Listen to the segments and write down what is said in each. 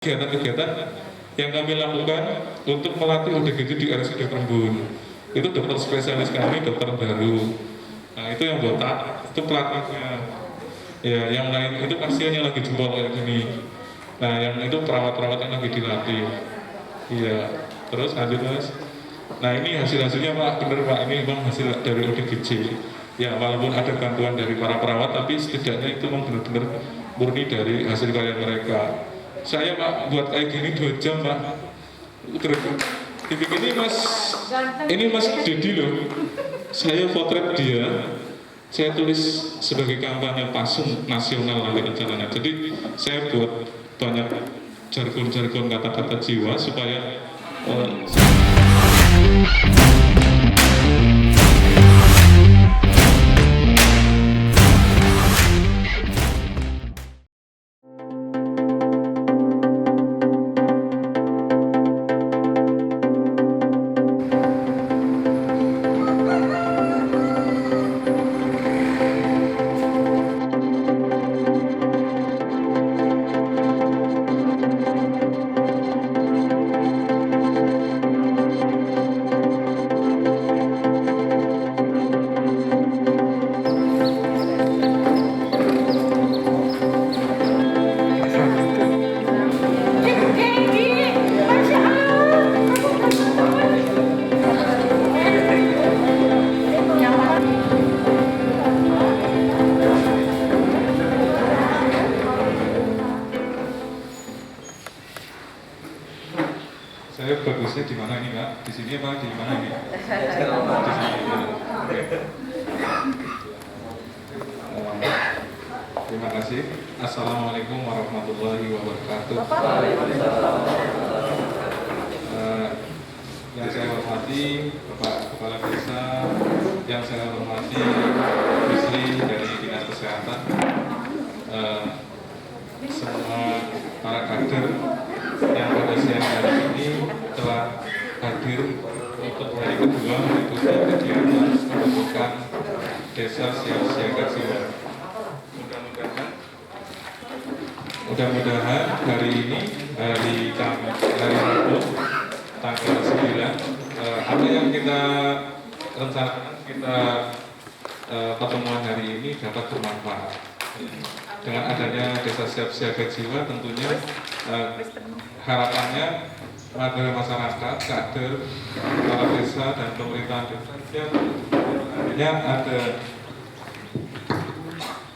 kegiatan-kegiatan yang kami lakukan untuk melatih ODGJ di RSUD Kerembun. Itu dokter spesialis kami, dokter baru. Nah, itu yang botak, itu pelatihnya. Ya, yang lain itu pasien yang lagi jempol kayak gini. Nah, yang itu perawat-perawat yang lagi dilatih. Iya, terus lanjut mas. Nah, ini hasil-hasilnya Pak, bener Pak, ini memang hasil dari ODGJ. Ya, walaupun ada bantuan dari para perawat, tapi setidaknya itu memang benar-benar murni dari hasil karya mereka. Saya Pak buat kayak gini 2 jam Pak. Ini Mas Dedi loh. Saya potret dia. Saya tulis sebagai kampanye pasung nasional nanti rencananya. Jadi saya buat banyak jargon-jargon kata-kata jiwa supaya saya bagusnya di mana ini Kak? Di sini apa di mana ini? Di sini. Terima kasih. Assalamualaikum warahmatullahi wabarakatuh. Yang saya hormati Bapak Kepala Desa, yang saya hormati istri dari Dinas Kesehatan, semua para kader yang pada siang hari ini telah hadir untuk hari kedua mengikuti kegiatan pembentukan Desa Siap Siaga Jiwa. Mudah-mudahan hari ini hari Rabu tanggal 9 apa yang kita rencanakan pertemuan hari ini dapat bermanfaat. Dengan adanya Desa Siap Siaga Jiwa tentunya harapannya ada masyarakat, kader, kepala desa dan pemerintahan desa ada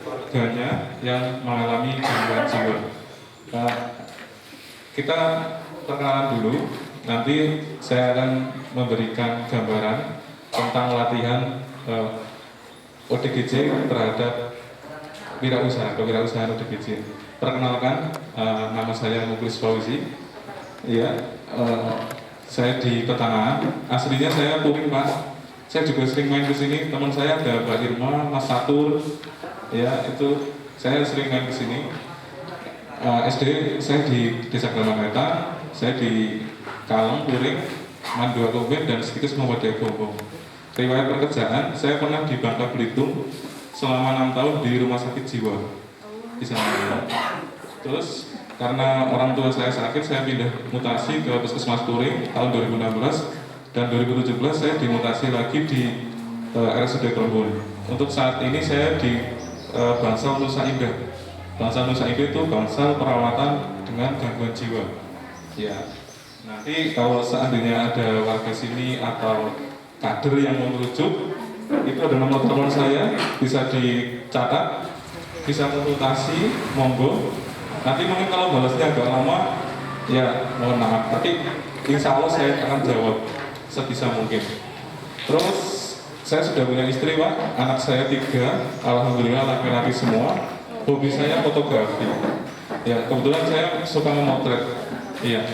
warganya yang mengalami gangguan jiwa. Kita perkenalan dulu, nanti saya akan memberikan gambaran tentang latihan ODGJ terhadap kewirausahaan ODGJ. Perkenalkan, nama saya Muklis Fauzi. Ya, saya di Petangan. Aslinya saya Kuring Pak. Saya juga sering main ke sini. Teman saya ada Mbak Irma, Mas Satur. Ya, itu saya sering main ke sini. SD saya di Desa Galamaneta. Saya di Kaleng, Kuring, Mandua Komen dan sedikit Muhammadiyah Gombong. Riwayat pekerjaan, saya pernah di Bangka Belitung selama 6 tahun di rumah sakit jiwa di sana. Terus karena orang tua saya sakit, saya pindah mutasi ke Puskesmas Kuring tahun 2016 dan 2017 saya dimutasi lagi di RSUD Kerembun. Untuk saat ini saya di Bangsal Nusa Indah. Bangsal Nusa Indah itu bangsal perawatan dengan gangguan jiwa. Ya, nanti kalau seandainya ada warga sini atau kader yang mau merujuk, itu ada nomor telepon saya, bisa dicatat, bisa konsultasi, monggo. Nanti mungkin kalau balasnya agak lama, ya mohon maaf. Tapi insya Allah saya akan jawab sebisa mungkin. Terus saya sudah punya istri Pak, anak saya 3, alhamdulillah laki-laki semua. Hobi saya fotografi. Ya kebetulan saya suka memotret. Iya.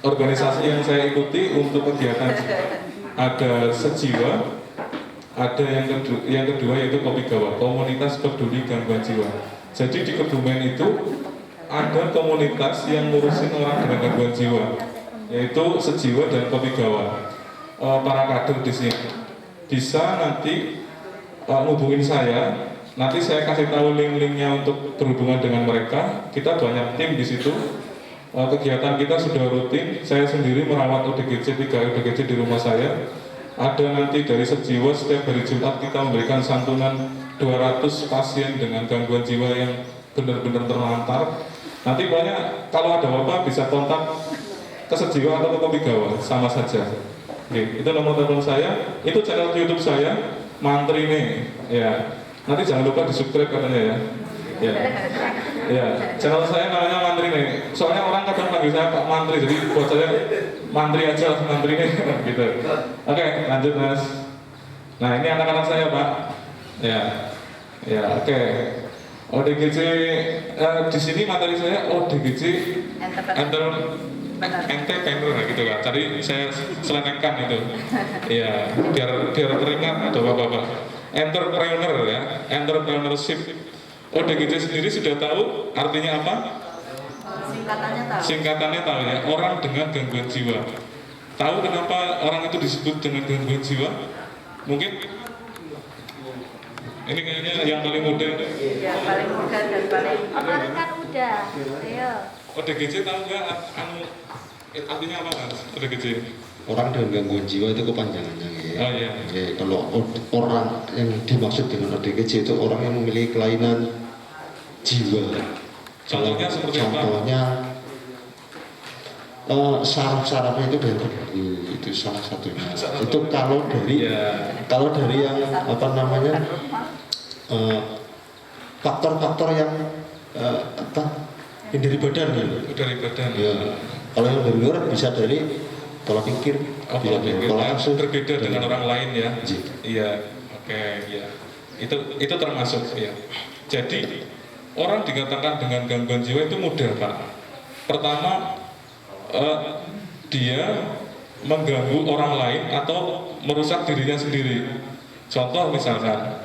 Organisasi yang saya ikuti untuk kegiatan ada Sejiwa, ada yang kedua yaitu Kopi Gawa, komunitas peduli gangguan jiwa. Jadi di Kebumen itu ada komunitas yang ngurusin orang dengan gangguan jiwa, yaitu Sejiwa dan Kopi Gawa. Para kader di sini bisa nanti hubungin saya Nanti saya kasih tahu link-linknya untuk berhubungan dengan mereka. Kita banyak tim di situ. Kegiatan kita sudah rutin. Saya sendiri merawat ODGJ 3 ODGJ di rumah saya. Ada nanti dari Sejiwa setiap hari Jumat kita memberikan santunan 200 pasien dengan gangguan jiwa yang benar-benar terlantar. Nanti banyak kalau ada apa-apa bisa kontak ke Sejiwa atau ke Kopigawa, sama saja. Oke, itu nomor telepon saya. Itu channel YouTube saya, Mantri nih. Ya. Nanti jangan lupa di subscribe katanya ya. Ya, ya. Channel saya namanya Mantri nih. Soalnya orang kadang panggil saya Pak Mantri, jadi buat saya Mantri aja lah, Mantri nih. Gitu. Oke, lanjut Mas. Nah ini anak-anak saya Pak. Ya, ya. Oke. ODGJ di sini materi saya ODGJ entrepreneur gitu kan. Tadi saya selewengkan itu. Ya, biar teringat atau apa-apa. Entrepreneur ya, entrepreneurship. ODGJ sendiri sudah tahu artinya apa? Singkatannya tahu. Singkatannya tahu ya, orang dengan gangguan jiwa. Tahu kenapa orang itu disebut dengan gangguan jiwa? Mungkin ini kayaknya yang paling muda. Ya, paling muda dan paling Kemarin kan udah, ayo. ODGJ tahu nggak artinya apa Mas? ODGJ? Orang dengan gangguan jiwa itu kepanjangannya ya. Oh iya. Jadi kalau orang yang dimaksud dengan ODGJ itu orang yang memiliki kelainan jiwa. Contohnya seperti apa? Contohnya saraf-sarafnya itu ganggu, itu salah satunya. Itu kalau dari yang apa namanya faktor-faktor yang yang dari badan ya. Dari badan. Ya. Kalau yang dari luar bisa dari pola pikir, Pola pikir asuh, berbeda dengan orang lain ya. Iya. Iya, oke, ya. Itu termasuk ya. Jadi orang dikatakan dengan gangguan jiwa itu mudah Pak. Pertama dia mengganggu orang lain atau merusak dirinya sendiri. Contoh misalkan,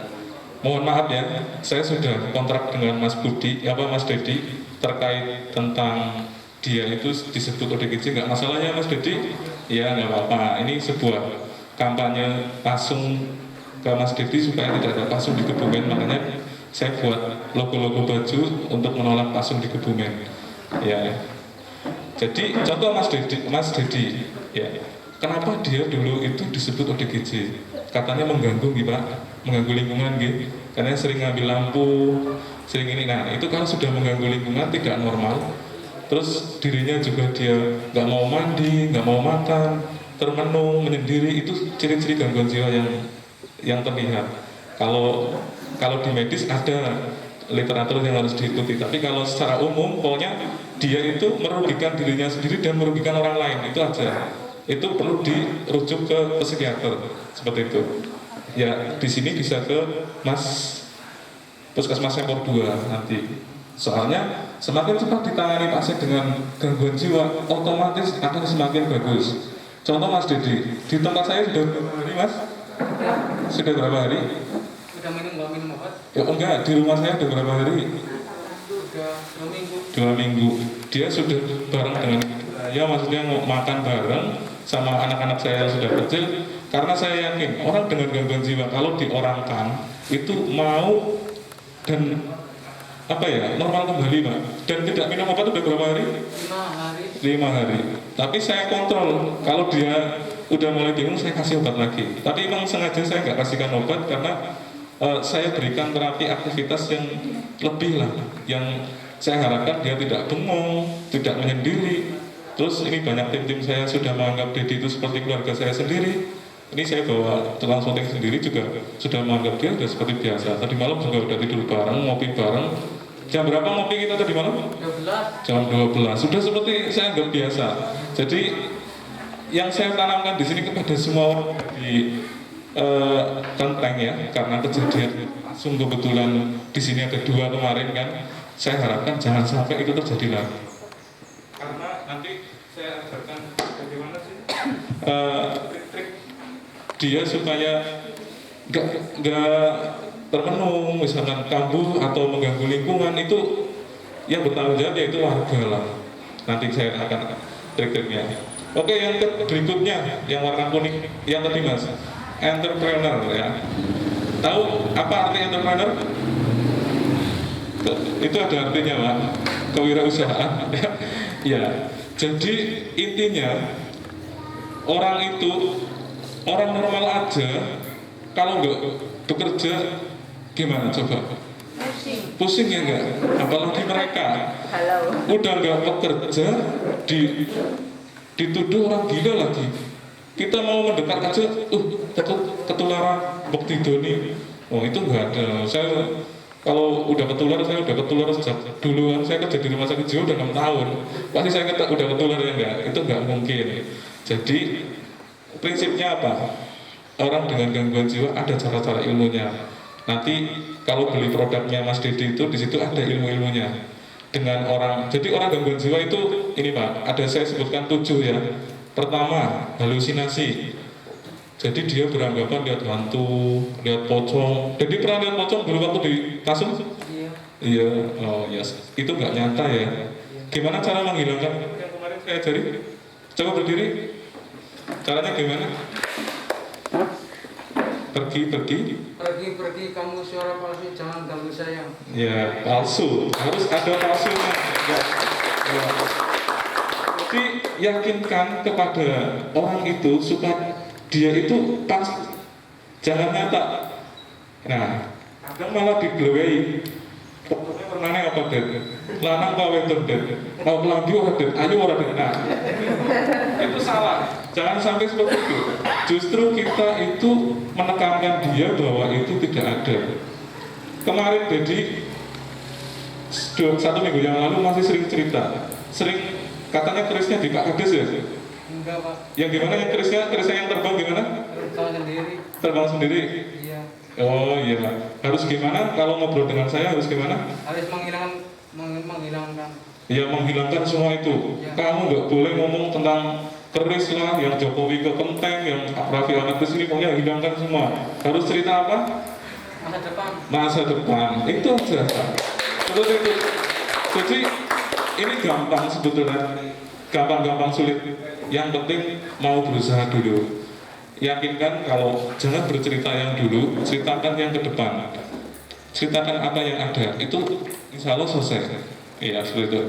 mohon maaf ya, saya sudah kontrak dengan Mas Budi, Mas Dedi terkait tentang dia itu disebut ODGJ, nggak masalah ya Mas Dedi? Ya nggak apa-apa, ini sebuah kampanye pasung ke Mas Dedi supaya tidak ada pasung di Kebumen, makanya saya buat logo-logo baju untuk menolak pasung di Kebumen. Ya, jadi contoh Mas Dedi, ya, kenapa dia dulu itu disebut ODGJ? Katanya mengganggu gitu Pak, mengganggu lingkungan gitu, karena sering ngambil lampu, sering ini. Nah itu kalau sudah mengganggu lingkungan tidak normal. Terus dirinya juga dia nggak mau mandi, nggak mau makan, termenung, menyendiri, itu ciri-ciri gangguan jiwa yang terlihat. Kalau di medis ada literatur yang harus diikuti, tapi kalau secara umum, pokoknya dia itu merugikan dirinya sendiri dan merugikan orang lain, itu aja. Itu perlu dirujuk ke psikiater seperti itu. Ya di sini bisa ke Puskesmas Sektor 2 nanti. Soalnya semakin cepat ditangani pasien dengan gangguan jiwa, otomatis akan semakin bagus. Contoh Mas Dedi, di tempat saya sudah berapa hari Mas? Sudah berapa hari? Udah minum obat? Ya enggak, di rumah saya sudah berapa hari? Udah 2 minggu. 2 minggu. Dia sudah bareng dengan saya, maksudnya mau makan bareng sama anak-anak saya yang sudah kecil. Karena saya yakin orang dengan gangguan jiwa kalau diorangkan itu mau dan normal kembali Pak, dan tidak minum obat udah berapa hari? 5 hari. Tapi saya kontrol, kalau dia udah mulai bingung saya kasih obat lagi. Tapi memang sengaja saya nggak kasihkan obat karena saya berikan terapi aktivitas yang lebih lah, yang saya harapkan dia tidak bengong, tidak menyendiri. Terus ini banyak tim-tim saya sudah menganggap Dedi itu seperti keluarga saya sendiri. Ini saya bawa tukang syuting sendiri juga sudah menganggap dia sudah seperti biasa. Tadi malam juga udah tidur bareng, ngopi bareng. Jam berapa ngopi kita tadi malam? 12. Jam 12. Sudah seperti saya anggap biasa. Jadi yang saya tanamkan di sini kepada semua orang di Kelenteng ya, karena kejadian langsung kebetulan di sini ada 2 kemarin kan. Saya harapkan jangan sampai itu terjadi lagi. Karena nanti saya ajarkan bagaimana sih trik-trik dia supaya nggak termenung, misalkan kambuh atau mengganggu lingkungan, itu yang bertanggung jawab yaitu warga lah. Nanti saya akan trik-triknya. Oke, yang berikutnya yang warna kuning yang tadi Mas, entrepreneur ya. Tahu apa arti entrepreneur? Itu ada artinya Pak, kewirausahaan. Ya, jadi intinya orang itu, orang normal aja kalau nggak bekerja gimana coba? Pusing ya enggak? Apalagi mereka Halo. udah nggak bekerja dituduh orang gila lagi. Kita mau mendekat aja, ketularan bukti doni. Oh itu nggak ada. Saya kalau udah ketular sejak duluan. Saya kerja di rumah sakit jiwa udah 6 tahun. Pasti saya udah ketular ya enggak? Itu nggak mungkin. Jadi prinsipnya apa? Orang dengan gangguan jiwa ada cara-cara ilmunya. Nanti kalau beli produknya Mas Dedi itu di situ ada ilmu-ilmunya. Dengan orang, jadi orang gangguan jiwa itu ini Pak, ada saya sebutkan 7 ya. Pertama, halusinasi. Jadi dia beranggapan lihat hantu, lihat pocong. Jadi pernah lihat pocong dulu waktu di Tasum? Iya. Iya, oh yes. Itu nggak nyata ya. Gimana cara menghilangkan yang kemarin saya ajari? Coba berdiri. Caranya gimana? Pergi kamu suara palsu, jangan ganggu saya. Ya, palsu. Harus ada palsunya. Ya. Jadi yakinkan kepada orang itu supaya dia itu pas, jangan nyata. Nah, kadang malah digelewei. Pokoknya warnanya apa deh? Lanang apa wedok deh? Mau kelambi ora deh? Ayo ora deh. Nah, itu salah. Jangan sampai seperti itu. Justru kita itu menekankan dia bahwa itu tidak ada. Kemarin jadi 1 minggu yang lalu masih sering cerita, katanya kerisnya di Pak Kades ya? Enggak Pak, Yang gimana yang kerisnya yang terbang gimana? terbang sendiri. Terbang sendiri? Iya. Oh iya, harus gimana? Kalau ngobrol dengan saya harus gimana? Harus menghilangkan. Ya menghilangkan semua itu. Ya. Kamu nggak boleh ngomong tentang keris lah, yang Jokowi ke Kenteng, yang Raffi Ahmad ke sini, pokoknya hilangkan semua. Harus cerita apa? Masa depan. Masa depan. Itu aja. Seperti itu. Jadi ini gampang sebetulnya, gampang sulit. Yang penting mau berusaha dulu. Yakinkan kalau jangan bercerita yang dulu, ceritakan yang ke depan. Ceritakan apa yang ada. Itu insya Allah selesai. Iya seperti itu.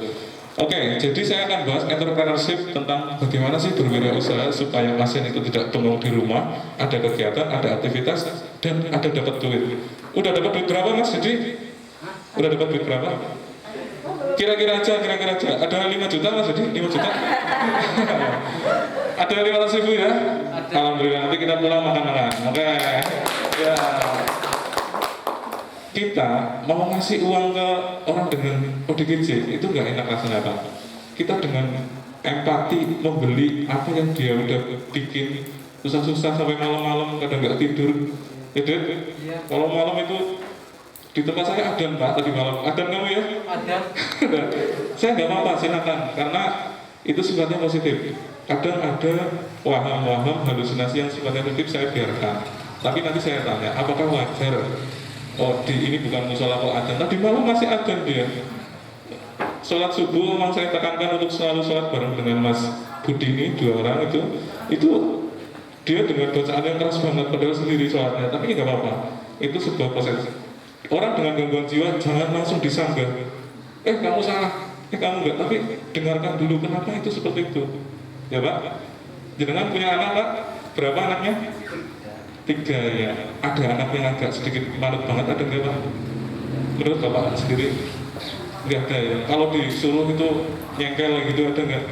Oke, jadi saya akan bahas entrepreneurship tentang bagaimana sih berwirausaha supaya pasien itu tidak bengong di rumah, ada kegiatan, ada aktivitas, dan ada dapat duit. Udah dapat duit berapa Mas? Jadi udah dapat duit berapa? Kira-kira aja. Ada 5 juta Mas? Jadi 5 juta? Ada 500.000 ya? Ada. Alhamdulillah, nanti kita pulang makan-makan. Oke. Ya. Kita mau ngasih uang ke orang dengan ODGJ itu nggak enak rasanya Pak. Kita dengan empati membeli apa yang dia udah bikin susah-susah sampai malam-malam kadang nggak tidur. Ya Ded? Iya. Kalau malam itu di tempat saya adan Pak tadi malam. Adan kamu ya? Ada. Saya nggak apa-apa silakan karena itu sifatnya positif. Kadang ada waham-waham halusinasi yang sifatnya negatif saya biarkan. Tapi nanti saya tanya, apakah wajar? Oh, ini bukan musola kok adzan. Tadi malam masih adzan dia. Sholat subuh memang saya tekankan untuk selalu sholat bareng dengan Mas Budi ini 2 orang itu dia dengan bacaan yang keras banget padahal sendiri sholatnya. Tapi nggak apa-apa. Itu sebuah proses. Orang dengan gangguan jiwa jangan langsung disanggah. Kamu salah. Kamu enggak. Tapi dengarkan dulu kenapa itu seperti itu. Ya Pak. Jenengan punya anak Pak? Berapa anaknya? 3 ya. Ada anak yang agak sedikit manut banget, ada nggak Pak? Menurut Bapak sendiri? Nggak ada ya. Kalau disuruh itu nyengkel gitu ada nggak?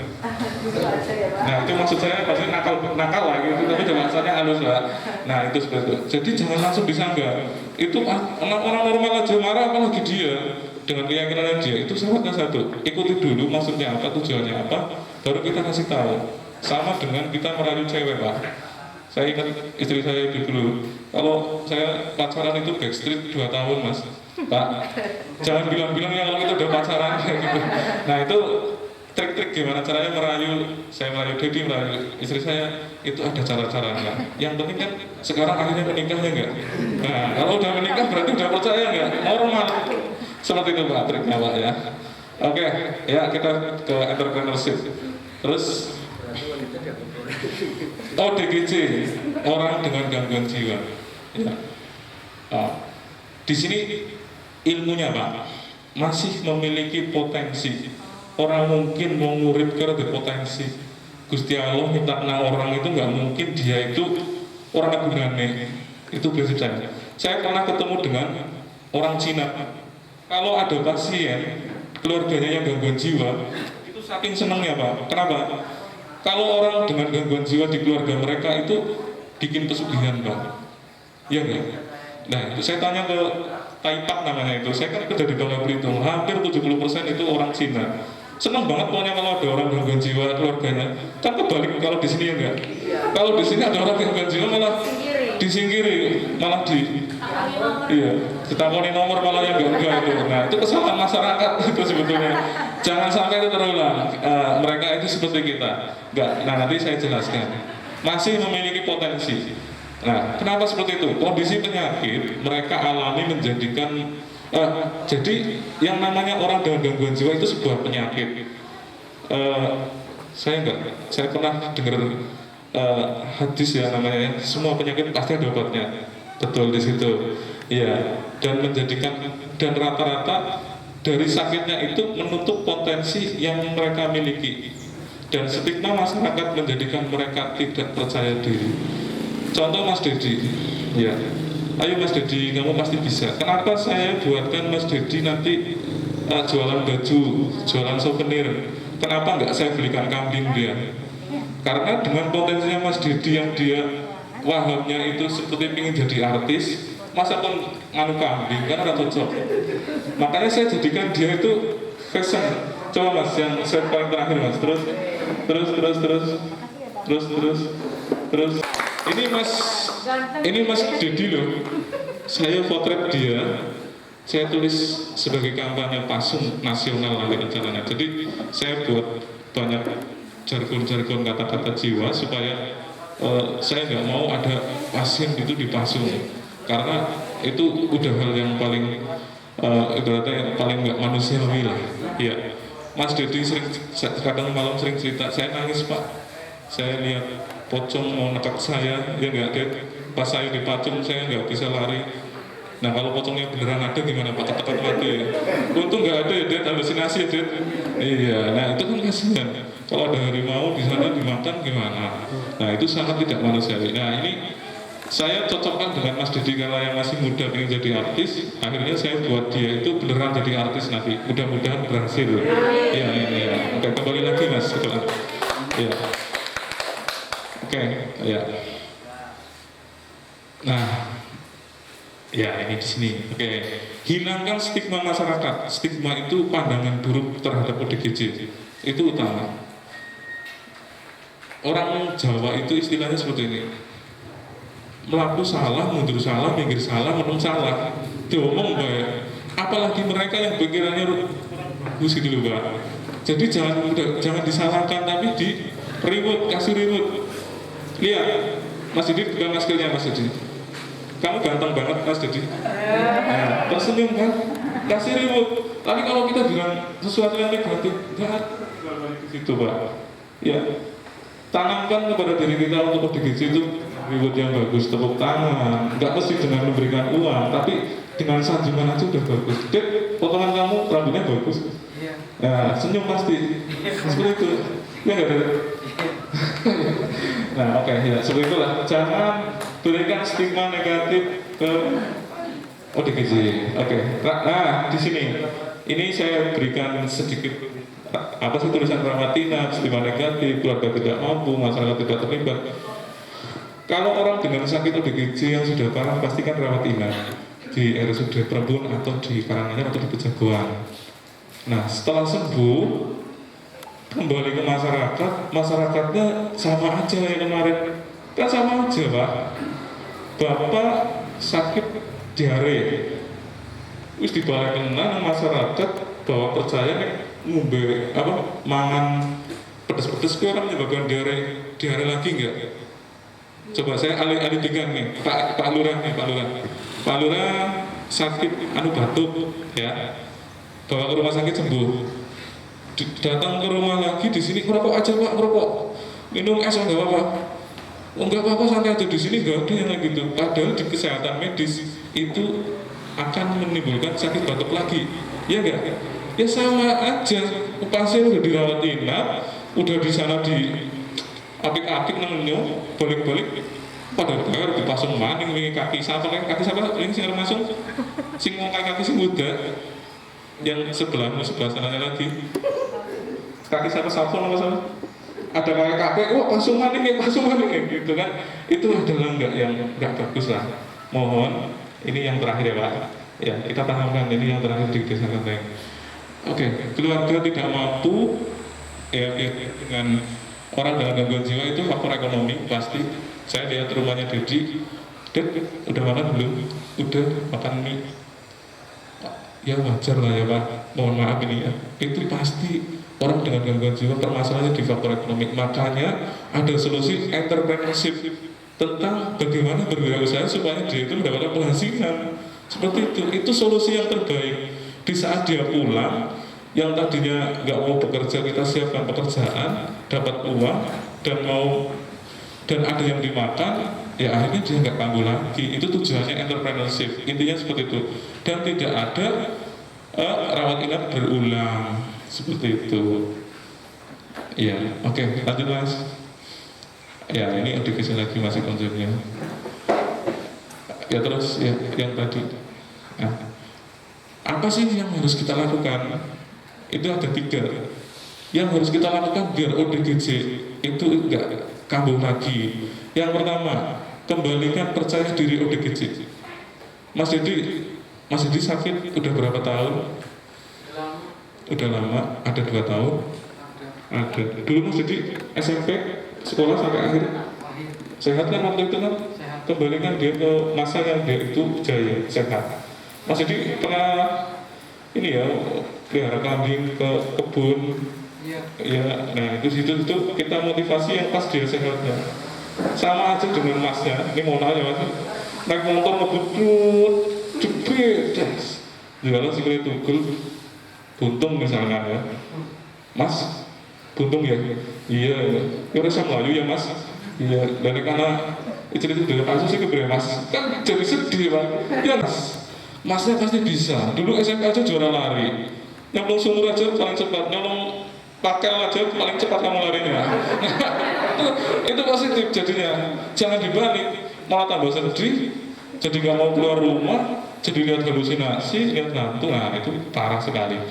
Nah itu maksud saya pasti nakal lah gitu, tapi bahasanya halus lah. Nah itu seperti itu. Jadi jangan langsung disanggah. Itu orang normal aja marah, apalagi dia dengan keyakinan dia. Itu syaratnya satu. Ikuti dulu maksudnya apa, tujuannya apa, baru kita kasih tahu. Sama dengan kita merayu cewek Pak. Saya ingat istri saya dulu, kalau saya pacaran itu backstreet 2 tahun Mas. Pak, jangan bilang-bilang ya kalau kita udah pacaran kayak gitu. Nah itu trik-trik gimana caranya saya merayu Dedi, merayu istri saya, itu ada cara-caranya. Yang penting kan sekarang akhirnya menikah ya enggak? Nah kalau udah menikah berarti udah percaya enggak? Normal. Seperti itu Pak triknya Pak ya. Oke, ya kita ke entrepreneurship. Terus ODGJ, orang dengan gangguan jiwa. Ya. Di sini ilmunya Pak, masih memiliki potensi. Orang mungkin mau ngurip karena ada potensi. Gusti Allah minta orang itu nggak mungkin dia itu orang agunane. Itu prinsip saya. Saya pernah ketemu dengan orang Cina. Kalau ada pasien keluarganya yang gangguan jiwa, itu saking senangnya Pak. Kenapa? Kalau orang dengan gangguan jiwa di keluarga mereka itu bikin pesugihan Pak. Iya nggak? Nah, itu saya tanya ke Taipak namanya itu. Saya kan kerja di Bangka Belitung. Hampir 70% itu orang Cina. Senang banget pokoknya kalau ada orang gangguan jiwa keluarganya. Kan kebalik kalau di sini ya enggak? Kalau di sini ada orang gangguan jiwa malah disingkiri, malah iya, ditakoni nomor malah yang enggak itu. Nah, itu kesalahan masyarakat itu sebetulnya. Jangan sampai itu terulang. Mereka itu seperti kita. Enggak. Nah, nanti saya jelaskan. Masih memiliki potensi. Nah, kenapa seperti itu? Kondisi penyakit mereka alami menjadikan jadi yang namanya orang dengan gangguan jiwa itu sebuah penyakit. Saya pernah dengar hadis ya namanya, semua penyakit pasti ada obatnya. Betul di situ. Iya, dan rata-rata dari sakitnya itu menutup potensi yang mereka miliki. Dan stigma masyarakat menjadikan mereka tidak percaya diri. Contoh Mas Dedi, ya, ayo Mas Dedi, kamu pasti bisa. Kenapa saya buatkan Mas Dedi nanti jualan baju, jualan souvenir? Kenapa nggak saya belikan kambing dia? Karena dengan potensinya Mas Dedi yang dia wahamnya itu seperti ingin jadi artis, masa pun nganu kambing kan atau cocok. Makanya saya jadikan dia itu fashion. Coba Mas, yang saya paling terakhir Mas, terus. Ini Mas Dedi loh. Saya potret dia. Saya tulis sebagai kampanye pasung nasional nanti rencananya. Jadi saya buat banyak jargon-jargon kata-kata jiwa supaya saya nggak mau ada pasien itu dipasung. Karena itu udah hal yang paling ibaratnya yang paling nggak manusiawi lah. Iya. Mas Dedi kadang malam sering cerita, saya nangis Pak. Saya lihat pocong mau nekak saya, ya nggak Ded. Pas saya dipacung saya nggak bisa lari. Nah kalau pocongnya beneran ada gimana Pak? Cepat mati. Untung nggak ada ya Ded, halusinasi ya Ded. Iya, nah itu kan kasihan. Kalau ada harimau di sana dimakan gimana? Nah itu sangat tidak manusiawi. Nah ini saya cocokkan dengan Mas Dedi karena yang masih muda ingin jadi artis. Akhirnya saya buat dia itu beneran jadi artis nanti. Mudah-mudahan berhasil. Ya. Oke, kembali lagi Mas setelah. Ya. Oke, ya. Nah, ya ini di sini. Oke, hilangkan stigma masyarakat. Stigma itu pandangan buruk terhadap ODGJ. Itu utama. Orang Jawa itu istilahnya seperti ini. Melaku salah, mundur salah, minggir salah, menung salah. Diomong baik. Apalagi mereka yang pikirannya bagus gitu loh Pak. Jadi jangan disalahkan, tapi di reward, kasih reward. Lihat, Mas Dedi bukan maskernya Mas Dedi. Kamu ganteng banget Mas Dedi. Nah, tersenyum kan? Kasih reward. Tapi kalau kita bilang sesuatu yang negatif, enggak di situ Pak. Ya, tanamkan kepada diri kita untuk ODGJ itu reward yang bagus, tepuk tangan. Enggak mesti dengan memberikan uang, tapi dengan sanjungan aja udah bagus. Dek, potongan kamu rambutnya bagus. Nah, senyum pasti. Seperti itu. Ya enggak ada. Nah, oke, ya seperti itulah. Jangan berikan stigma negatif ke ODGJ. Oke. Nah, di sini ini saya berikan sedikit apa sih tulisan rawat inap, stigma negatif, keluarga tidak mampu, masyarakat tidak terlibat. Kalau orang dengan sakit ODGJ yang sudah parah pasti kan rawat inap di RSUD Perbun atau di Karanganyar atau di Pejagoan. Nah, setelah sembuh kembali ke masyarakatnya sama aja kayak kemarin. Kan sama aja Pak. Bapak sakit diare, wis dibalik nang masyarakat bahwa percaya nih ngombe mangan pedes-pedes ke orang menyebabkan diare lagi enggak? Coba saya alih dengan nih Pak Lurah sakit batuk ya, bawa ke rumah sakit sembuh, datang ke rumah lagi di sini ngerokok aja Pak, ngerokok, minum es enggak apa-apa. Enggak apa-apa, santai aja di sini, enggak ada yang gitu. Padahal di kesehatan medis itu akan menimbulkan sakit batuk lagi ya enggak? Ya sama aja, pasien udah dirawat inap, udah di sana di apik-apik nangnya, balik-balik pada bayar dipasung maning wingi kaki siapa ini sing masuk sing kaki sing muda yang sebelah sananya lagi kaki siapa apa sama ada kaki wah pasung maning gitu kan, itu adalah nggak bagus lah. Mohon ini yang terakhir ya Pak ya, kita pahamkan ini yang terakhir di desa Kenteng. Oke, keluarga tidak mampu ya dengan orang dengan gangguan jiwa itu faktor ekonomi pasti. Saya lihat rumahnya Dedi, udah makan belum? Udah makan mie. Ya wajar lah ya Pak, mohon maaf ini ya. Itu pasti orang dengan gangguan jiwa permasalahannya di faktor ekonomi. Makanya ada solusi entrepreneurship tentang bagaimana berwirausaha supaya dia itu mendapatkan penghasilan. Seperti itu solusi yang terbaik. Di saat dia pulang, yang tadinya nggak mau bekerja, kita siapkan pekerjaan, dapat uang dan ada yang dimakan, ya akhirnya dia nggak kambuh lagi. Itu tujuannya entrepreneurship, intinya seperti itu. Dan tidak ada rawat inap berulang seperti itu. Ya, oke, lanjut Mas. Ya, ini edukasi lagi masih konsepnya. Ya terus ya yang tadi. Nah, apa sih yang harus kita lakukan? Itu ada 3 yang harus kita lakukan biar ODGJ itu enggak kambuh lagi. Yang pertama, kembalikan percaya diri ODGJ. Mas Dedi sakit udah berapa tahun? Udah lama, ada 2 tahun. Ada. Dulu Mas Dedi SMP sekolah sampai akhir. Sehat kan waktu itu kan? Kembalikan dia ke masa yang dia itu jaya, sehat. Mas Dedi pernah ini ya pelihara kambing ke kebun. Ya, nah itu kita motivasi yang pas dia sehatnya. Sama aja dengan Masnya. Ini mau nanya Mas, naik motor ngebut, jepit, jalan sikile tugel, buntung misalnya ya. Mas, buntung ya? Iya, ya rasa Melayu ya Mas. Iya, dari karena itu dari kasus sih keberanian Mas. Kan jadi sedih Pak. Ya Mas, Masnya pasti bisa. Dulu SMP aja juara lari. Nyolong sumur aja paling cepat, nyolong pakai aja paling cepat kamu larinya. itu positif jadinya. Jangan dibalik, malah tambah sedih. Jadi nggak mau keluar rumah, jadi lihat halusinasi, lihat hantu. Nah itu parah sekali.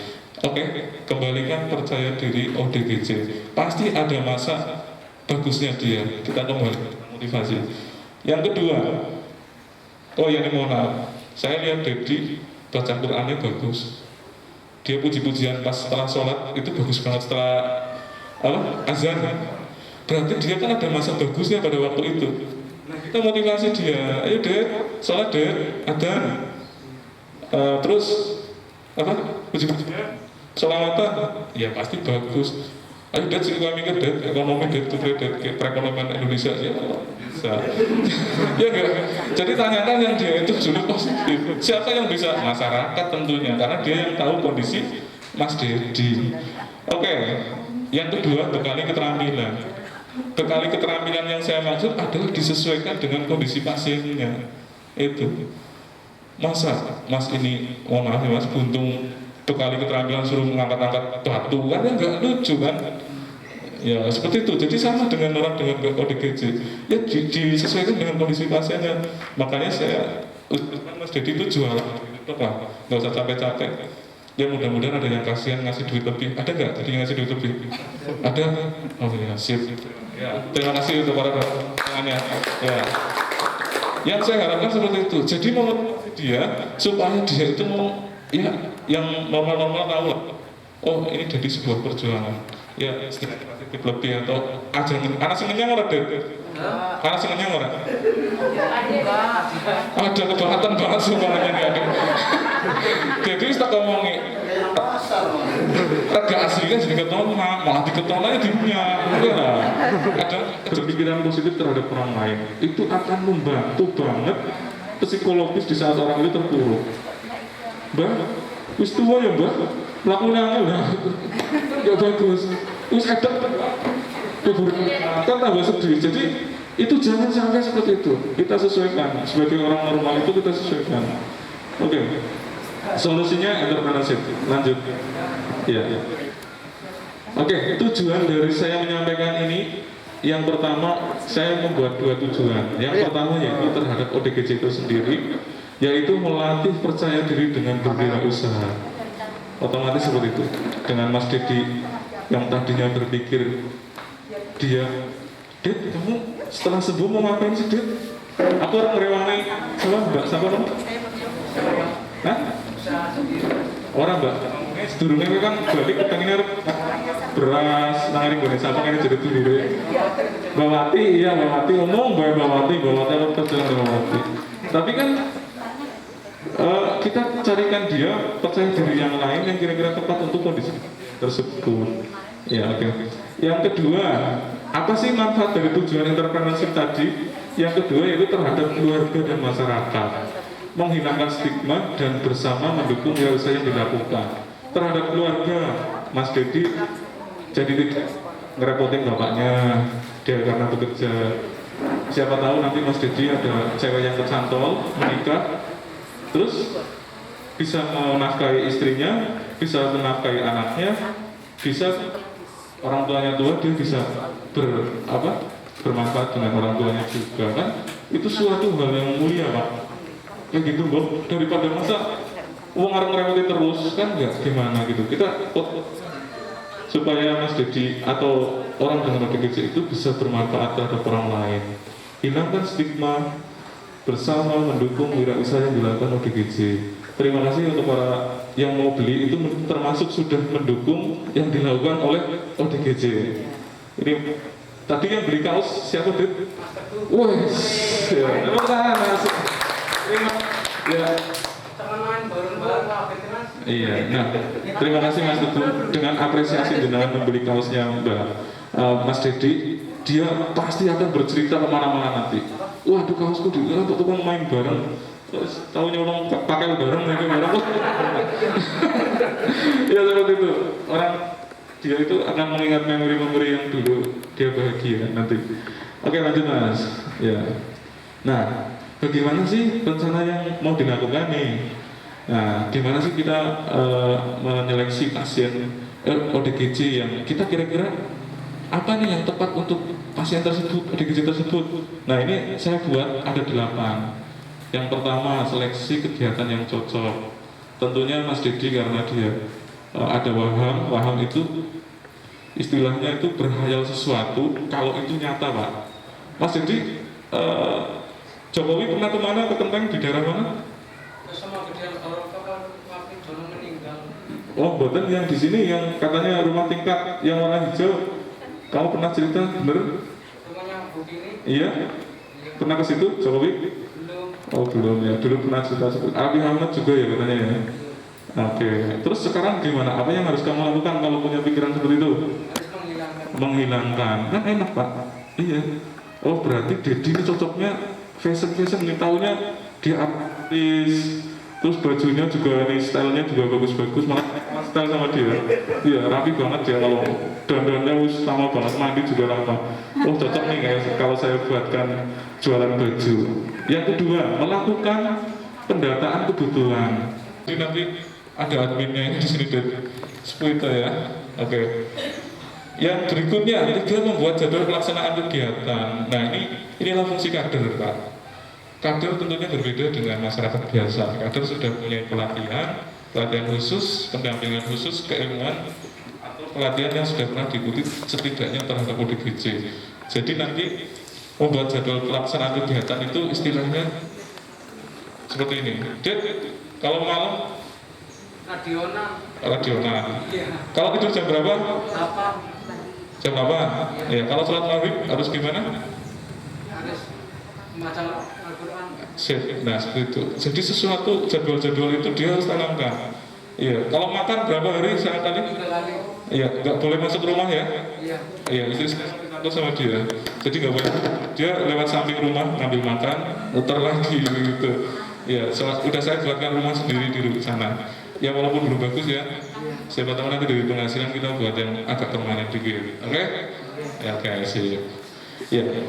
Oke, kembalikan percaya diri ODGJ. Pasti ada masa bagusnya dia. Kita kembali motivasi. Yang kedua, yang ini mohon maaf, saya lihat Dedi baca Qurannya bagus. Dia puji-pujian pas setelah sholat itu bagus banget setelah azan. Berarti dia kan ada masa bagusnya pada waktu itu. Nah kita motivasi dia, ayo deh, sholat deh, ada. Terus puji-pujian, sholawatan, ya pasti bagus. Ayo deh, sih mikir deh, ekonomi deh, perekonomian Indonesia ya bisa. Ya enggak. Jadi tanyakan yang dia itu dulu positif. Siapa yang bisa? Masyarakat tentunya, karena dia yang tahu kondisi Mas Dedi. Oke. Yang kedua, bekali keterampilan. Bekali keterampilan yang saya maksud adalah disesuaikan dengan kondisi pasiennya. Itu. Masa Mas ini, mohon maaf ya Mas, buntung bekali keterampilan suruh mengangkat-angkat batu kan ya nggak lucu kan. Ya seperti itu. Jadi sama dengan orang dengan ODGJ. Ya disesuaikan dengan kondisi pasiennya. Makanya saya Mas Dedi itu jualan gitu lah. Nggak usah capek-capek. Ya mudah-mudahan ada yang kasihan ngasih duit lebih. Ada nggak jadi ngasih duit lebih? Ada? Oh ya sip. Ya terima kasih untuk para tangannya. Ya. Yang saya harapkan seperti itu. Jadi mau dia supaya dia itu mau ya yang normal-normal tahu lah. Oh ini jadi sebuah perjuangan. Ya sedikit lebih atau aja anak senengnya orang deh. Anak senengnya orang. Ada kebahatan banget semuanya nih ada. Jadi kita ngomongin rega aslinya jadi ketolak, malah diketolaknya dipunya. Ada pikiran positif terhadap orang lain itu akan membantu banget psikologis di saat orang itu terpuruk. Mbak, wis tua ya Mbak, melakukan lah, gak bagus. Wis edak, kan tambah sedih. Jadi itu jangan sampai seperti itu. Kita sesuaikan sebagai orang normal itu kita sesuaikan. Oke. Solusinya entrepreneurship. Lanjut. Ya. Oke, tujuan dari saya menyampaikan ini, yang pertama saya membuat 2 tujuan. Yang pertama yaitu terhadap ODGJ itu sendiri, yaitu melatih percaya diri dengan berwirausaha. Otomatis seperti itu. Dengan Mas Dedi yang tadinya berpikir dia, Dit, kamu setelah sembuh mau ngapain sih, Dit? Aku orang ngerewangi sama Mbak siapa kamu? Hah? Orang Mbak? Sedurungnya kan balik pengen beras, nangani gue sampai ini jadi dulu. Bawati, iya Bawati, ngomong Bawati Bawati. Tapi kan kita carikan dia percaya diri yang lain yang kira-kira tepat untuk kondisi tersebut. Ya, oke. Yang kedua, apa sih manfaat dari tujuan entrepreneurship tadi? Yang kedua yaitu terhadap keluarga dan masyarakat, menghilangkan stigma dan bersama mendukung wirausaha yang dilakukan. Terhadap keluarga, Mas Dedi jadi tidak ngerepotin bapaknya, dia karena bekerja. Siapa tahu nanti Mas Dedi ada cewek yang kecantol, menikah, terus bisa menafkahi istrinya, bisa menafkahi anaknya, bisa orang tuanya tua, dia bisa bermanfaat dengan orang tuanya juga kan. Itu suatu hal yang mulia Pak. Kayak gitu Bob, daripada masa uang orang ngerepotin terus kan nggak gimana gitu. Kita supaya Mas Dedi atau orang dengan ODGJ itu bisa bermanfaat terhadap orang lain. Hilangkan stigma, bersama mendukung wirausaha yang dilakukan ODGJ. Terima kasih untuk para yang mau beli, itu termasuk sudah mendukung yang dilakukan oleh ODGJ. Ini tadi yang beli kaos siapa, Dit? Wah, ya, terima kasih. Ya. Iya, nah terima kasih Mas Teguh dengan apresiasi dengan membeli kaosnya Mbak Mas Dedi, dia pasti akan bercerita kemana-mana nanti. Waduh kaosku juga untuk tukang main bareng, tahunya orang pakai bareng mereka bareng. Ya seperti itu, orang dia itu akan mengingat memori-memori yang dulu dia bahagia nanti. Oke lanjut Mas. Ya. Nah, bagaimana sih rencana yang mau dilakukan nih? Nah, gimana sih kita menyeleksi pasien ODGJ yang kita kira-kira apa nih yang tepat untuk pasien tersebut, ODGJ tersebut? Nah, ini saya buat ada 8. Yang pertama, seleksi kegiatan yang cocok. Tentunya Mas Dedi karena dia ada waham itu istilahnya itu berhayal sesuatu kalau itu nyata Pak. Mas Dedi, Jokowi pernah kemana, ke Kenteng, di daerah mana? Sama kejadian orang Jono meninggal. Oh, boten yang di sini yang katanya rumah tingkat yang warna hijau. Kamu pernah cerita, bener? Rumahnya Bukini. Iya. Pernah ke situ, Jokowi? Belum. Oh, belum ya. Dulu pernah cerita seperti Abi Ahmad juga ya katanya ya. Oke. Terus sekarang gimana? Apa yang harus kamu lakukan kalau punya pikiran seperti itu? Harus menghilangkan. Menghilangkan. Kan enak Pak. Iya. Oh, berarti Dedi ini cocoknya fashion nih, taunya dia artis, terus bajunya juga nih, stylenya juga bagus-bagus, malah style sama dia. Iya, rapi banget ya, kalau dandannya sama banget, mandi juga lama. Oh cocok nih kayak kalau saya buatkan jualan baju. Yang kedua, melakukan pendataan kebutuhan. Jadi nanti ada adminnya di sini dan seperti itu ya. Oke. Yang berikutnya, dia membuat jadwal pelaksanaan kegiatan. Nah inilah fungsi kader Pak. Kader tentunya berbeda dengan masyarakat biasa. Kader sudah punya pelatihan khusus, pendampingan khusus, keilmuan, atau pelatihan yang sudah pernah diikuti setidaknya terhadap ODGJ. Jadi nanti membuat jadwal pelaksanaan kegiatan itu istilahnya seperti ini. Dit, kalau malam radionan. Iya. Kalau tidur jam berapa? Apa? Jam 8. Ya, kalau sholat maghrib harus gimana? Harus membaca Al-Quran. Nah seperti itu. Jadi sesuatu jadwal-jadwal itu dia harus tanamkan. Iya. Kalau makan berapa hari sekali? 3 kali. Iya. Nggak boleh masuk rumah ya? Iya. Iya. Istri saya kantor sama dia. Jadi nggak boleh. Dia lewat samping rumah ngambil makan, muter lagi gitu. Iya. Udah saya buatkan rumah sendiri di sana. Ya walaupun belum bagus ya. Siapa tahu nanti dari penghasilan kita buat yang agak permanen dikit. Oke? Ya oke sih. Iya.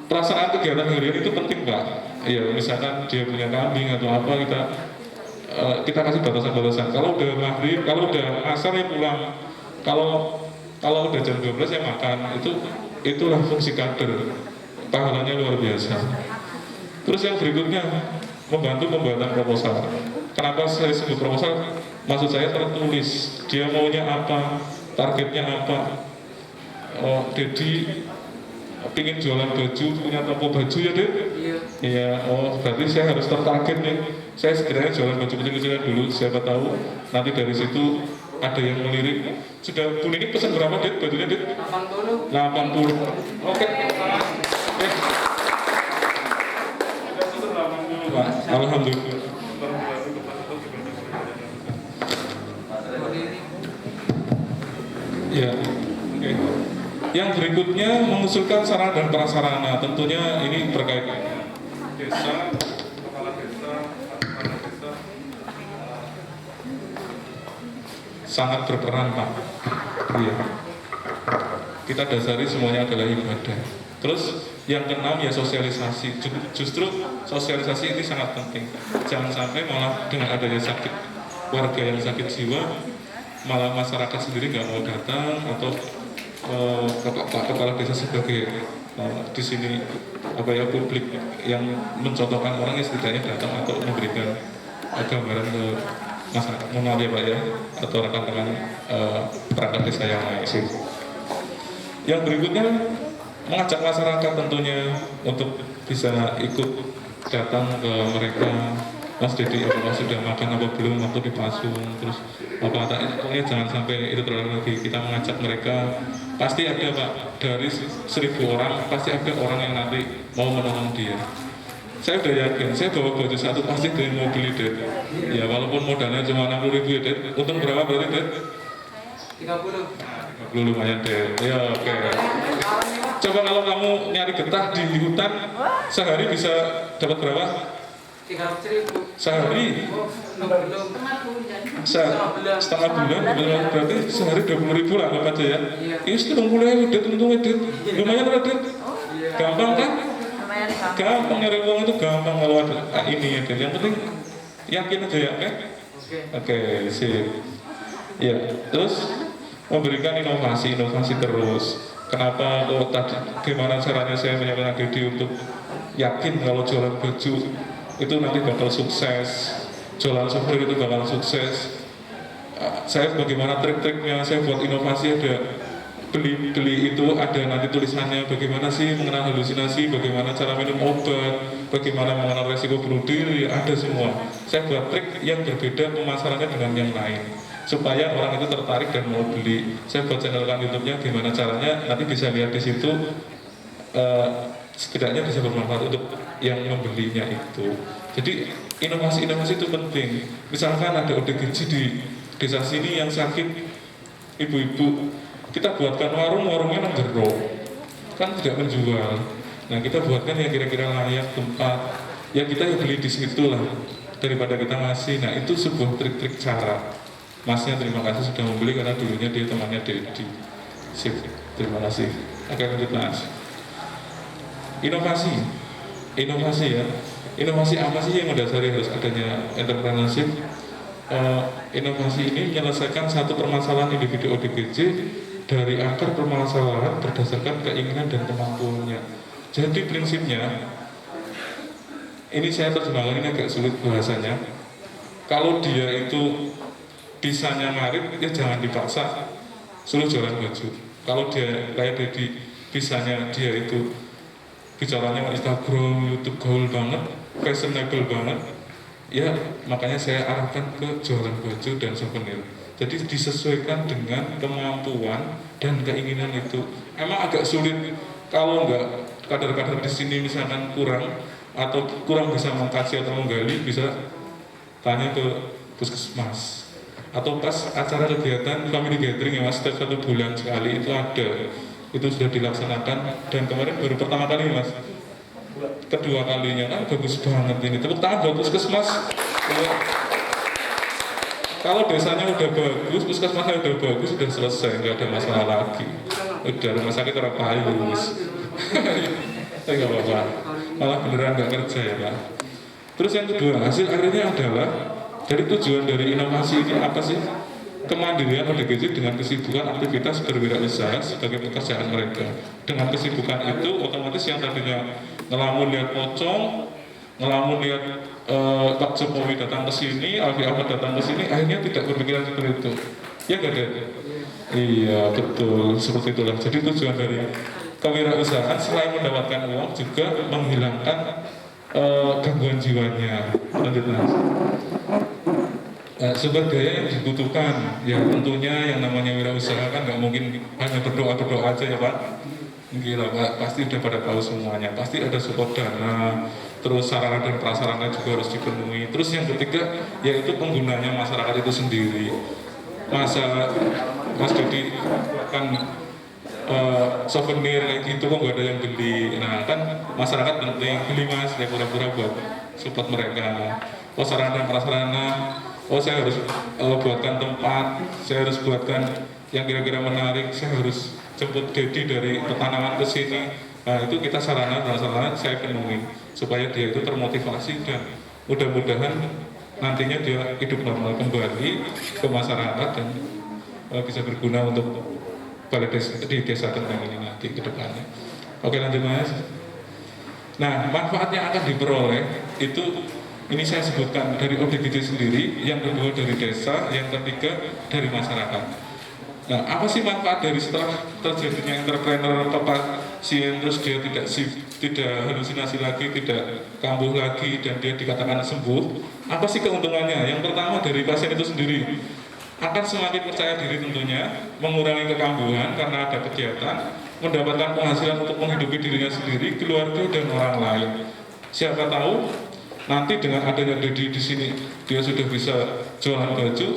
Perasaan kegiatan harian itu penting Pak. Iya, misalkan dia punya kambing atau apa, kita kita kasih batasan-batasan. Kalau udah maghrib, kalau udah asar ya pulang. Kalau udah jam 12 ya makan. Itulah fungsi kader. Pahalanya luar biasa. Terus yang berikutnya membantu pembuatan proposal. Kenapa saya sebut proposal? Maksud saya tertulis. Dia maunya apa, targetnya apa. Oh, Dedi pingin jualan baju, punya toko baju ya, Ded? Iya. Iya, oh berarti saya harus tertarget nih. Saya sekiranya jualan baju kecil-kecilan dulu, siapa tahu nanti dari situ ada yang melirik. Sudah Bu Nini pesan berapa, Ded? Bajunya, Ded? 80. 80. Oke. Sudah 80, Pak. Alhamdulillah. Ya, oke. Yang berikutnya mengusulkan sarana dan prasarana. Tentunya ini berkait desa, kepala desa, kepala desa sangat berperan, Pak. Iya. Kita dasari semuanya adalah ibadah. Terus yang keenam ya sosialisasi. Justru sosialisasi ini sangat penting. Jangan sampai malah dengan adanya sakit warga yang sakit jiwa, malah masyarakat sendiri nggak mau datang atau kepala desa sebagai di sini publik yang mencontohkan orang yang setidaknya datang atau memberikan gambaran ke masyarakat. Mohon maaf ya Pak ya, atau rekan-rekan perangkat desa yang lain. Yang berikutnya mengajak masyarakat tentunya untuk bisa ikut datang ke mereka. Mas Dedi, apakah sudah makan apa belum waktu dipasung, terus pokoknya jangan sampai itu terulang lagi. Kita mengajak mereka, pasti ada Pak, dari 1000 orang pasti ada orang yang nanti mau menolong dia. Saya udah yakin, saya bawa baju satu pasti dari mau beli, Ded. Ya walaupun modalnya cuma 60.000 ya, Ded. Untung berapa berarti, Ded? 30. 30 lumayan, Ded. Ya oke. Coba kalau kamu nyari getah di hutan, sehari bisa dapat berapa? 300.000. Sehari? Oh, belum. Setengah bulan, berarti sehari 20.000 lah apa aja ya? Iya. Ini sudah mulai udah untungnya, Ded. Lumayan lah, Ded. Gampang kan? Lumayan gampang. Gampang nyari uang itu gampang kalau ada ini ya, Ded. Yang penting yakin aja ya, oke? Oke, sip. Ya, terus memberikan inovasi terus. Kenapa tadi? Gimana caranya saya menyampaikan Dedi untuk yakin kalau jualan baju itu nanti bakal sukses, jualan souvenir itu bakal sukses. Saya bagaimana trik-triknya, saya buat inovasi, ada beli itu ada nanti tulisannya bagaimana sih mengenal halusinasi, bagaimana cara minum obat, bagaimana mengenal resiko bunuh diri, ada semua. Saya buat trik yang berbeda pemasarannya dengan yang lain supaya orang itu tertarik dan mau beli. Saya buat channel YouTube-nya gimana caranya, nanti bisa lihat di situ. Setidaknya bisa bermanfaat untuk yang membelinya itu. Jadi inovasi itu penting. Misalkan ada ODGJ di desa sini yang sakit, ibu-ibu, kita buatkan warungnya jero, kan tidak menjual. Nah kita buatkan yang kira-kira layak tempat, ya kita ya beli di situ lah daripada kita ngasih. Nah itu sebuah trik-trik cara. Masnya terima kasih sudah membeli karena dulunya dia temannya Dedi. Sip, terima kasih. Oke lanjut Mas. Inovasi ya. Inovasi apa sih yang mendasari harus adanya entrepreneurship? Inovasi ini menyelesaikan satu permasalahan individu ODGJ dari akar permasalahan berdasarkan keinginan dan kemampuannya. Jadi prinsipnya, ini saya terjemahkan ini agak sulit bahasanya. Kalau dia itu bisanya ngarit, ya jangan dipaksa suruh jualan baju. Kalau dia kayak Dedi, bisanya dia itu bicaranya Instagram, YouTube gaul banget, fashionable banget, ya makanya saya arahkan ke jualan baju dan souvenir. Jadi disesuaikan dengan kemampuan dan keinginan itu. Emang agak sulit kalau enggak kader-kader di sini misalkan kurang atau kurang bisa mengkaji atau menggali, bisa tanya ke puskesmas atau pas acara kegiatan family gathering ya Mas, setiap 1 bulan sekali itu ada. Itu sudah dilaksanakan dan kemarin baru pertama kali Mas, kedua kalinya kan bagus banget ini. Tepuk tangan buat puskesmas. Kalau desanya udah bagus, puskesmasnya udah bagus, sudah selesai, nggak ada masalah lagi. Udah rumah sakit orang payus. Tapi nggak apa-apa, malah beneran nggak kerja ya Pak. Terus yang kedua, hasil akhirnya adalah Jadi tujuan dari inovasi ini apa sih? Kemandirian ODGJ dengan kesibukan aktivitas berwirausaha sebagai pekerjaan mereka. Dengan kesibukan itu otomatis yang tadinya ngelamun lihat pocong, ngelamun lihat Pak Jokowi datang ke sini, Alfi Ahmad datang ke sini, akhirnya tidak berpikiran seperti itu. Ya nggak ada? Iya betul, seperti itulah. Jadi tujuan dari kewirausahaan selain mendapatkan uang juga menghilangkan gangguan jiwanya. Lanjut Mas. Sumber daya yang dibutuhkan, ya tentunya yang namanya wirausaha kan nggak mungkin hanya berdoa aja ya Pak. Gila Pak, pasti udah pada tahu semuanya, pasti ada support dana, terus sarana dan prasarana juga harus dipenuhi. Terus yang ketiga yaitu penggunanya masyarakat itu sendiri. Mas Dodi kan souvenir kayak gitu kok nggak ada yang beli. Nah kan masyarakat penting beli Mas, ya pura-pura buat support mereka. Sarana dan prasarana. Saya harus buatkan tempat, saya harus buatkan yang kira-kira menarik, saya harus jemput Dedi dari Petanangan ke sini. Nah itu kita sarana dan prasarana saya penuhi supaya dia itu termotivasi dan mudah-mudahan nantinya dia hidup normal kembali ke masyarakat dan bisa berguna untuk balai desa di desa Kenteng ini nanti ke depannya. Oke lanjut Mas. Nah manfaat yang akan diperoleh itu ini saya sebutkan dari ODGJ sendiri, yang kedua dari desa, yang ketiga dari masyarakat. Nah, apa sih manfaat dari setelah terjadinya entrepreneur pasien terus dia tidak halusinasi lagi, tidak kambuh lagi, dan dia dikatakan sembuh? Apa sih keuntungannya? Yang pertama dari pasien itu sendiri akan semakin percaya diri tentunya, mengurangi kekambuhan karena ada kegiatan, mendapatkan penghasilan untuk menghidupi dirinya sendiri, keluarga dan orang lain. Siapa tahu nanti dengan adanya Dedi di sini dia sudah bisa jualan baju,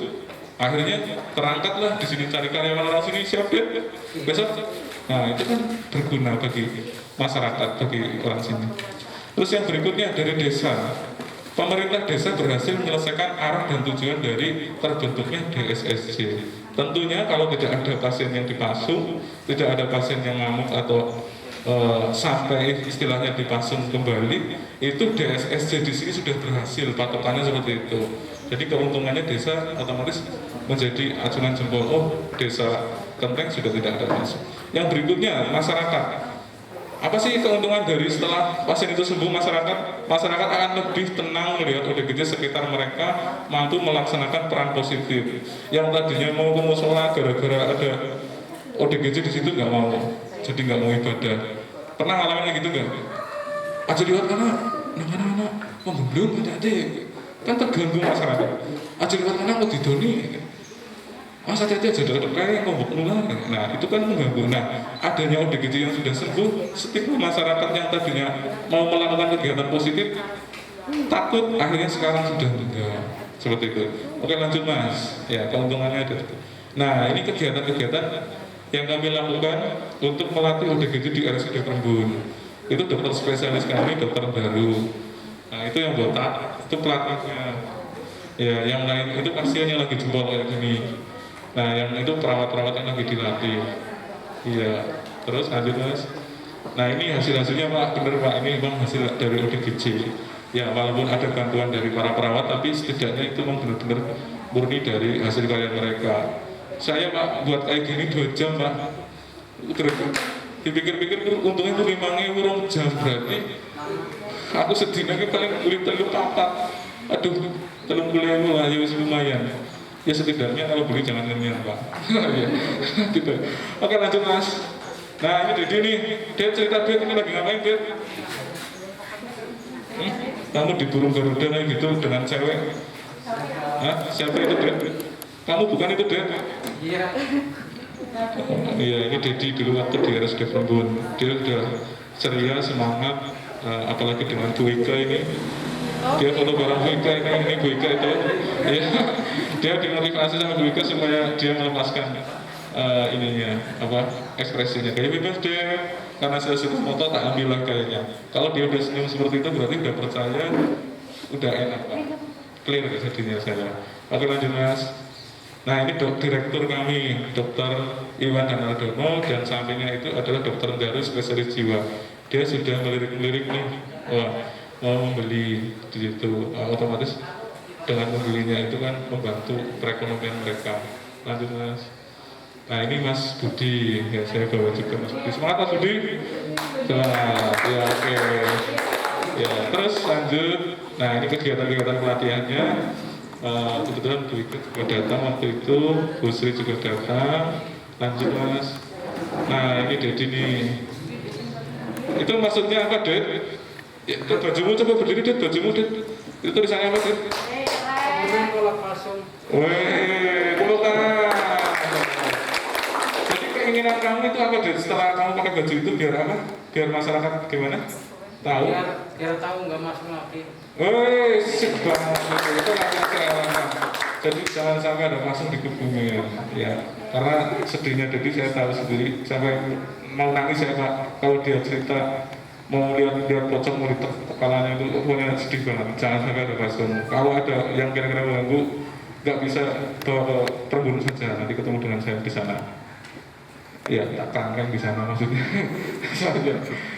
akhirnya terangkatlah di sini cari karyawan orang sini siap ya besok. Nah itu kan berguna bagi masyarakat, bagi orang sini. Terus yang berikutnya dari desa, pemerintah desa berhasil menyelesaikan arah dan tujuan dari terbentuknya DSSC. Tentunya kalau tidak ada pasien yang dipasung, tidak ada pasien yang ngamuk atau sampai istilahnya dipasung kembali, itu DSSC di sini sudah berhasil, patokannya seperti itu. Jadi keuntungannya desa otomatis menjadi acungan jempol, oh desa Kenteng sudah tidak ada pasung. Yang berikutnya masyarakat. Apa sih keuntungan dari setelah pasien itu sembuh masyarakat? Masyarakat akan lebih tenang melihat ODGJ sekitar mereka mampu melaksanakan peran positif. Yang tadinya mau ke musola gara-gara ada ODGJ di situ nggak mau, jadi nggak mau ibadah. Pernah ngalamin gitu nggak? Aja lihat anak-anak pembunuh adik kan terganggu masyarakat. Aja lihat anak mau didoni. Masa hati aja kayak ngomong nular. Nah itu kan mengganggu. Nah adanya ODGJ yang sudah sembuh, stigma masyarakat yang tadinya mau melakukan kegiatan positif takut, akhirnya sekarang sudah enggak. Seperti itu. Oke lanjut Mas. Ya keuntungannya ada. Nah ini kegiatan-kegiatan yang kami lakukan untuk melatih ODGJ di RSUD Rembun. Itu dokter spesialis kami, dokter baru. Nah itu yang botak, itu pelatihnya. Ya yang lain itu pasiennya lagi jempol kayak gini. Nah yang itu perawat-perawat yang lagi dilatih. Iya, terus lanjut Mas. Nah ini hasil-hasilnya Pak, bener Pak, ini memang hasil dari ODGJ. Ya walaupun ada bantuan dari para perawat, tapi setidaknya itu memang benar-benar murni dari hasil karya mereka. Saya Pak buat kayak gini 2 jam Pak. Dipikir-pikir untungnya itu 5.000 jam, berarti aku sedihnya paling kulit telur 4. Aduh, 30.000 lah ya lumayan. Ya setidaknya kalau beli jangan ngenyang Pak. Ya, gitu. Oke lanjut Mas. Nah ini Dedi nih, dia cerita dia ini lagi ngapain dia? Kamu di burung Garuda kayak gitu dengan cewek? Hah? Siapa itu dia? Kamu bukan itu dia? Iya. Iya, ini Dedi dulu waktu di RSUD Rembun. Dia udah ceria, semangat, apalagi dengan Bu Ika ini. Dia foto bareng Bu Ika ini Bu Ika itu. Ya, dia dimotivasi sama Bu Ika supaya dia melepaskan ininya, ekspresinya. Kayak bebas deh, karena saya suka foto tak ambil lah kayaknya. Kalau dia udah senyum seperti itu berarti udah percaya, udah enak Pak. Clear jadinya saya. Oke lanjut Mas. Nah ini direktur kami, Dr. Iwan Danaldono, dan sampingnya itu adalah Dr. Garu spesialis jiwa. Dia sudah melirik-lirik nih, wah mau membeli di situ, otomatis dengan membelinya itu kan membantu perekonomian mereka. Lanjut Mas. Nah ini Mas Budi, ya saya bawa juga Mas Budi. Semangat Mas Budi. Semangat, ya oke. Ya terus lanjut. Nah ini kegiatan-kegiatan pelatihannya. Kebetulan Bu Ika juga datang waktu itu, Bu Sri juga datang. Lanjut Mas. Nah ini Dedi nih. Itu maksudnya apa Ded? Ya, bajumu coba berdiri Ded, bajumu Ded. Itu tulisannya apa Ded? Kemudian kolak pasung. Weh, pelukan. Jadi keinginan kamu itu apa Ded? Setelah kamu pakai baju itu biar apa? Biar masyarakat gimana? Tahu? Biar tahu nggak masuk lagi. Woi, sip banget itu langkah. Jadi jangan sampai ada pasang di kebumian, ya. Karena sedihnya Dedi saya tahu sendiri, sampai mau nangis saya Pak. Kalau dia cerita mau lihat pocong mau ditek kepalanya itu, pokoknya sedih banget. Jangan sampai ada pasang. Kalau ada yang kira-kira mengganggu, nggak bisa bawa ke Perburuan saja. Nanti ketemu dengan saya di sana. Ya, tak kangen di sana maksudnya.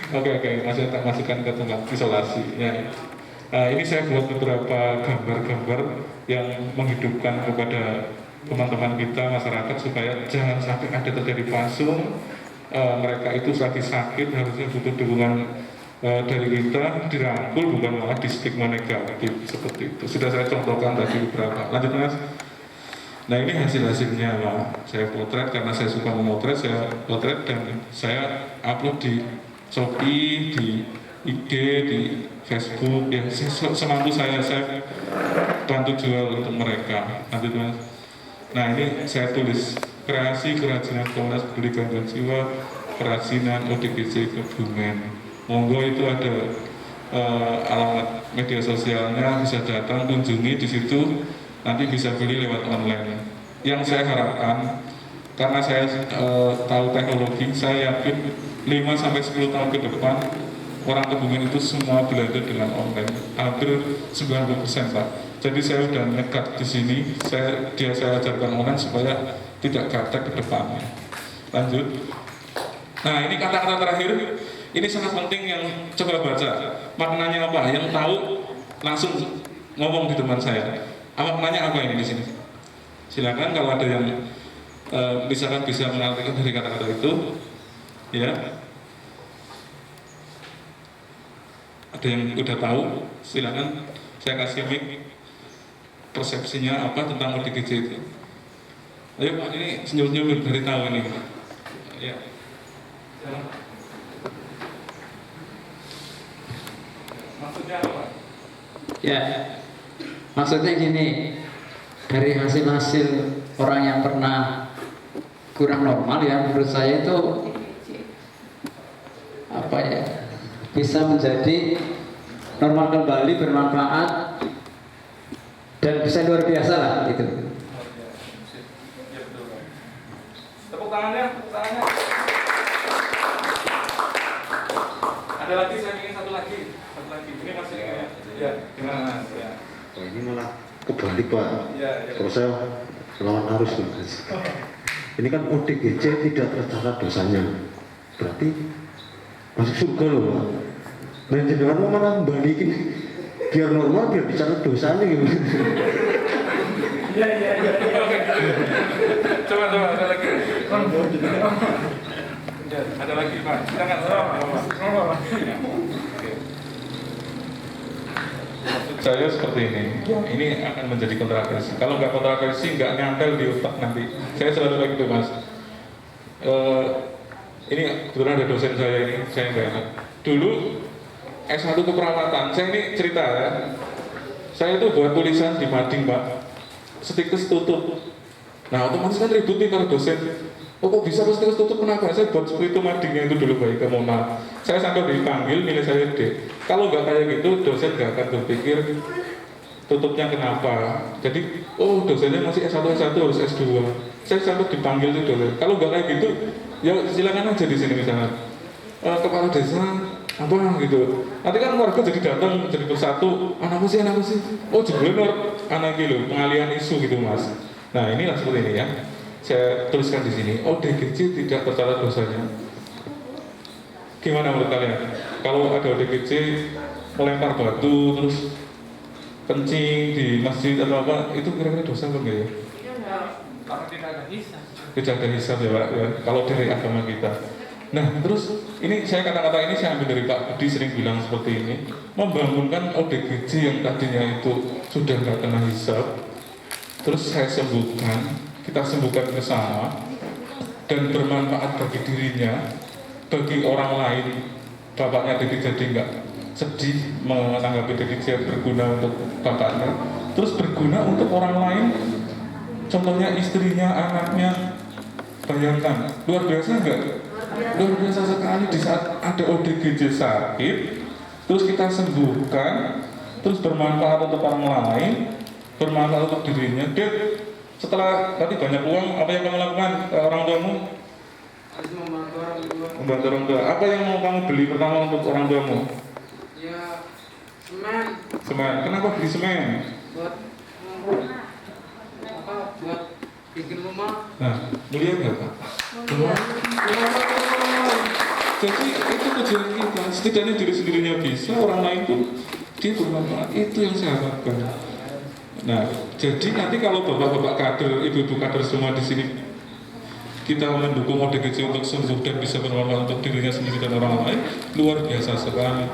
Oke, masih tak masukkan ke tempat isolasi. Ya. Ini saya buat beberapa gambar-gambar yang menghidupkan kepada teman-teman kita, masyarakat, supaya jangan sampai ada terjadi pasung. Mereka itu lagi sakit, harusnya butuh dukungan dari kita, dirangkul, bukan malah di stigma negatif seperti itu. Sudah saya contohkan tadi beberapa. Lanjut Mas. Nah ini hasil-hasilnya lah. Saya potret karena saya suka memotret, saya potret dan saya upload di Shopee, di IG, di Facebook, ya semampu saya bantu jual untuk mereka. Lanjut Mas. Nah ini saya tulis kreasi kerajinan Komnas Peduli Gangguan Jiwa, kerajinan ODGJ Kebumen. Monggo itu ada alamat media sosialnya, bisa datang kunjungi di situ. Nanti bisa beli lewat online. Yang saya harapkan, karena saya tahu teknologi, saya yakin 5-10 tahun ke depan orang Kebumen itu semua belajar dengan online, hampir 90% Pak. Jadi saya sudah nekat di sini, saya ajarkan online supaya tidak gaptek ke depannya. Lanjut. Nah ini kata-kata terakhir, ini sangat penting yang coba baca. Maknanya apa? Yang tahu langsung ngomong di depan saya. Maknanya apa ini di sini? Silakan kalau ada yang misalkan bisa mengartikan dari kata-kata itu, ya. Ada yang udah tahu, silakan saya kasih mic. Persepsinya apa tentang ODGJ itu? Ayo Pak, ini senyum-senyum dari tahu ini. Ya. Maksudnya apa? Ya, maksudnya gini, dari hasil-hasil orang yang pernah kurang normal ya, menurut saya itu apa ya, bisa menjadi normal kembali, bermanfaat dan bisa luar biasa lah gitu. Tepuk tangannya, tepuk tangannya. Ada lagi, saya ingin satu lagi. Ini masih ingin ya. Gimana Mas? Ya. Oh, ini malah kebalik Pak. Ya. Terus saya lawan arus tuh Mas. Ini kan ODGJ tidak tercatat dosanya, berarti masuk surga loh Pak. Nah jenengan mau malah balikin biar normal, biar dicatat dosanya gitu. Iya. Coba ada lagi. Ya, ada lagi Pak. Silakan. Saya seperti ini. Ini akan menjadi kontroversi. Kalau nggak kontroversi, nggak nyantel di otak nanti. Saya selalu kayak gitu Mas. Ini kebetulan ada dosen saya ini, saya nggak ingat. Dulu S1 keperawatan, saya ini cerita ya. Saya itu buat tulisan di mading Pak, stikers tutup. Nah otomatis kan ribut nih para dosen. Oh kok bisa stikers tutup, kenapa? Saya buat seperti itu madingnya itu dulu baik ke Mona. Saya sampai dipanggil, nilai saya D. Kalau nggak kayak gitu, dosen nggak akan berpikir tutupnya kenapa. Jadi, oh dosennya masih S1 harus S2. Saya sampai dipanggil itu dulu. Kalau nggak kayak gitu, ya silakan aja di sini misalnya. Kepala desa apa gitu. Nanti kan warga jadi datang jadi bersatu. Anak apa sih? Oh jebulin anak gitu, pengalihan isu gitu Mas. Nah inilah seperti ini ya. Saya tuliskan di sini. ODGJ tidak tercatat dosanya. Gimana menurut kalian? Kalau ada ODGJ melempar batu terus kencing di masjid atau apa, itu kira-kira dosa apa enggak ya? Karena tidak ada hisab. Tidak ada hisab ya Pak ya, kalau dari agama kita. Nah terus ini saya kata-kata ini saya ambil dari Pak Budi sering bilang seperti ini, membangunkan ODGJ yang tadinya itu sudah nggak kena hisab, terus saya sembuhkan, kita sembuhkan bersama dan bermanfaat bagi dirinya, bagi orang lain. Bapaknya Dedi jadi nggak sedih menanggapi Dedi berguna untuk bapaknya, terus berguna untuk orang lain, contohnya istrinya, anaknya. Bayangkan, luar biasa nggak? Luar biasa sekali di saat ada ODGJ sakit, terus kita sembuhkan, terus bermanfaat untuk orang lain, bermanfaat untuk dirinya. Dek, setelah tadi banyak uang, apa yang kamu lakukan ke orang tuamu? Harus membantu orang tua. Membantu orang tua. Apa yang mau kamu beli pertama untuk orang tuamu? Ya, semen Semen. Kenapa beli semen? buat apa? Buat bikin rumah. Nah, mulia nggak Pak? Mulia. Jadi itu tujuan kita. Setidaknya diri sendirinya bisa, orang lain pun dia bermanfaat. Itu yang saya harapkan. Nah, jadi nanti kalau bapak-bapak kader, ibu-ibu kader semua di sini kita mendukung ODGJ untuk sembuh dan bisa bermanfaat untuk dirinya sendiri dan orang lain, luar biasa sekali.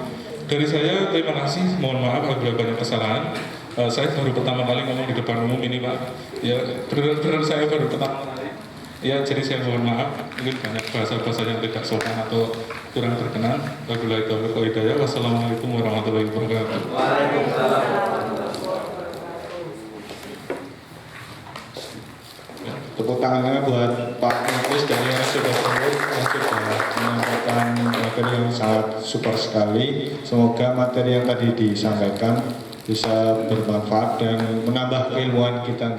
Dari saya terima kasih, mohon maaf apabila banyak kesalahan. Saya baru pertama kali ngomong di depan umum ini Pak. Ya, benar-benar saya baru pertama kali. Ya, jadi saya mohon maaf, mungkin banyak bahasa-bahasa yang tidak sopan atau kurang berkenan. Wabillahi taufiq wal hidayah. Wassalamualaikum warahmatullahi wabarakatuh. Tepuk tangannya buat Pak Muklis dan yang sudah tersebut yang sudah menyampaikan materi yang sangat super sekali. Semoga materi yang tadi disampaikan bisa bermanfaat dan menambah keilmuan kita.